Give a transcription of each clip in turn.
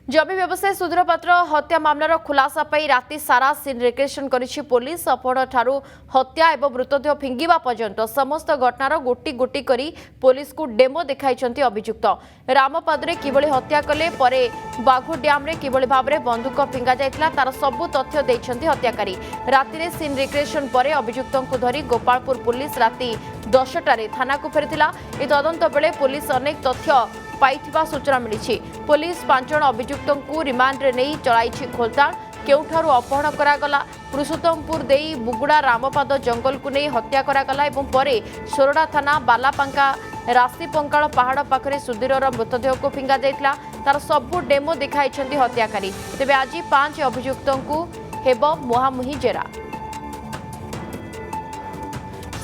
जमी व्यवसायी सुधीर पात्र हत्या मामलार खुलासा पाई राति सारा सीन रिक्रिएशन करिछि पुलिस। अपहरण ठारू हत्या एवं मृतदेह फिंगिबा पर्यंत समस्त घटनार गोटी गोटी करी पुलिस को डेमो देखाइछन्ति अभियुक्त। रामपादरे किभଳି हत्या कले परे बाघु डैम रे किभଳି भाबरे बंदूक फिंगा जायतिला तार सबु तथ्य दैछन्ति हत्याकारी। रातिरे सीन रिक्रिएशन परे अभियुक्तଙ୍କୁ धरी गोपालपुर पुलिस राति 10टारे थाना को फेरिथिला। ए तदंत बेले पुलिस अनेक तथ्य पाइथिबा सूचना मिली। पुलिस 5 जण अभियुक्तଙ୍କୁ रिमांड रे नहीं चलाइछि खोलताड़। केउठारु अपहरण करागला पुरुषोत्तमपुर देई बुगुड़ा रामपाद जंगल को नहीं हत्या करागला एवं परे सोरडा थाना बालापांका राशि पंकाल पहाड़ पाखरे सुधीरर मृतदेह को फिंगा जाइतला। तार सबु डेमो देखाइछन्ति हत्याकारी। तेबे आज 5 अभियुक्तଙ୍କୁ हेबो मुहामुही जेरा।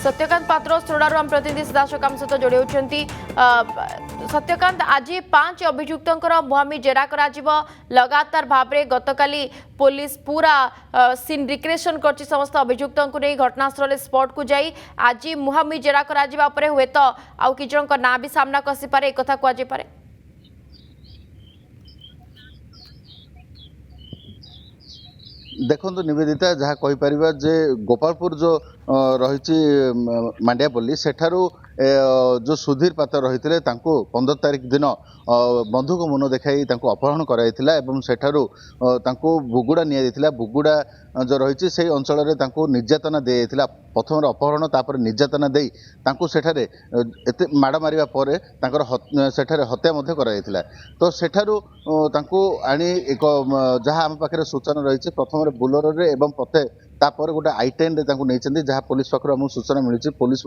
सत्यकांत पात्र सोडारू आम प्रतिनिधि सीधासख आम सहित जोड़ी होती। सत्यकांत आज 5 अभियुक्तंकर मुहामी जेरा करा जिवो। लगातार भाव में गतकाली पुलिस पूरा सीन रिक्रिएशन कर समस्त अभियुक्तंकु नहीं घटनास्थल स्पॉट को जाई आज मुहामी जेरा करा जिबा परे हुए तो आउ कि जनक ना भी सामना कसी पारे एक कथा कुआ पारे। देखो निवेदिता जहाँ कहीपर जे गोपालपुर जो रही मांडिया पल्ली सेठारू जो सुधीर पात्र रही 15 तारीख दिन बंधुक मुन देखाई अपहरण कराइला एवं सेठारू बुगुड़ा निया बुगुड़ा जो रही से अंचल निर्यातना दिया प्रथम अपहरण तापर निर्यातना दे सेठारे एते माड़ मारिबा परे सेठारे हत्या कराइला। तो सेठारू आनी एक जहाँ आम पाखे सूचना रही प्रथम बुलोर रे एवं पते तापर गोटे I10 रे नहीं जहाँ पुलिस पाखर आमको सूचना मिली पुलिस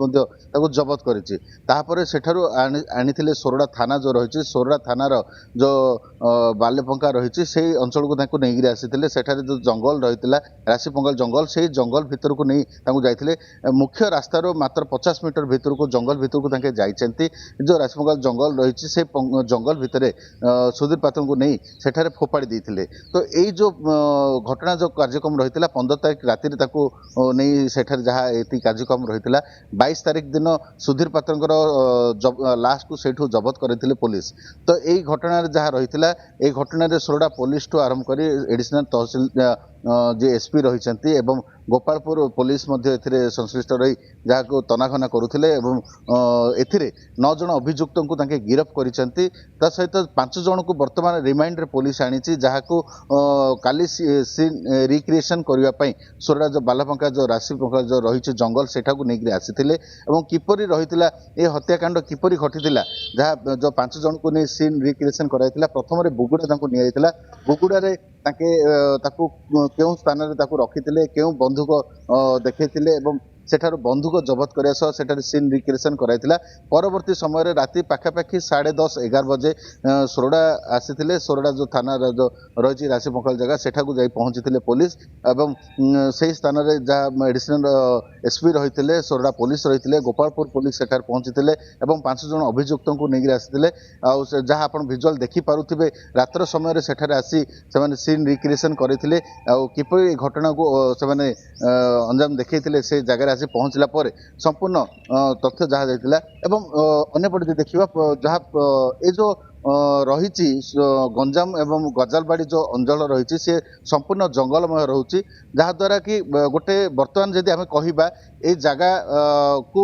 जबत कर आनी सोरडा थाना जो रही सोरडा थानार जो बालेपंका रही से अंचल को नहीं आसी जो जंगल रही राशिपंगाल जंगल से जंगल भितर को नहीं जाते मुख्य रास्तार मात्र 50 मीटर भितर को जंगल भितर को जाइछन्ति। जो राशिपंगाल जंगल रही से जंगल भितर सुधीर पात्र को नहीं सेठारे फोपाड़ी देते। तो यही जो घटना जो कार्यक्रम रही 15 तारीख राति नहीं सेठारे जहाँ ये कार्यक्रम रही 22 तारीख दिन सुधीर पात्र लाश को सेठू जबत करते पुलिस। तो यही घटना जहाँ रही यही घटना सोरडा पुलिस ठू आरंभ कर एडिशनल तहसिल जे एसपी रही एवं गोपालपुर पुलिस संश्लिष्ट रही जहाँ को तनाघना करुले एवं 9 जन अभियुक्त को गिरफ्त कर सहित 5 जन को बर्तमान रिमांड रे पुलिस आनी जहाँ को काली रिक्रिएशन करने सोरडा जो बालापंका जो राशिपंका जो रही जंगल सेठा को लेकर आसी किपरि रही ये हत्याकांड किपरि घटी जहाँ जो 5 जन को नहीं सीन रिक्रिएशन कराइला। प्रथम बुगुड़ा निया बुगुड़ा केउं स्थान रखी केउं बंधुक देखते सेठार बंधुक जबत करने सह सेठार सीन रिक्रिएशन कराइला। परवर्ती समय राति पाखापाखि 10:30-11 बजे सोरडा आसी सोरडा जो थाना जो रही राशिपंखाल जगह सेठा को जाई पहुंची पुलिस एवं से स्थान में जहाँ एडिशनल एसपी रही सोरडा पुलिस रही गोपालपुर पुलिस सेठार पहुंची 5 जन अभियुक्त को लेकर आसी जहाँ आप भिजुआल देखिपे रात्र समय सेठार आसी से सीन रिक्रिएशन करते किपरि घटना को से अंजाम देखते से जगह आसी पहुंचला पर संपूर्ण तथ्य जहाँ जाइतिला एवं अन्यपटे देखिबा जहाँ ये जो रही गंजाम एवं गजालबाड़ी जो अंचल रही से संपूर्ण जंगलमय रोचे जहाँ द्वारा कि गोटे बर्तमान जदि आम कहवा ये जगह को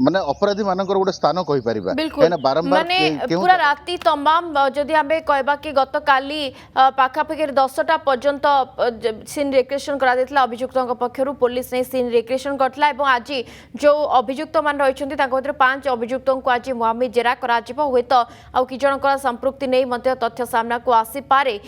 माने अपराधी मानकर गोटे स्थान कहि परिबा बारंबार पूरा राति तमाम जदि आमे कहबा कि गत काली पाखापाखि 10टा पर्यंत सीन रिक्रिएशन करा देथिला अभियुक्तଙ୍କ पक्षरु पुलिस ने सीन रिक्रिएशन करथिला एवं आज जो अभियुक्त मान रहिसंती ताको भीतर 5 अभियुक्तଙ୍କୁ आज मुहामी जेरा करा जिवो हुए तो आउ कि जनकर संपृक्ति नै मध्य तथ्य सामना को आसी पारे।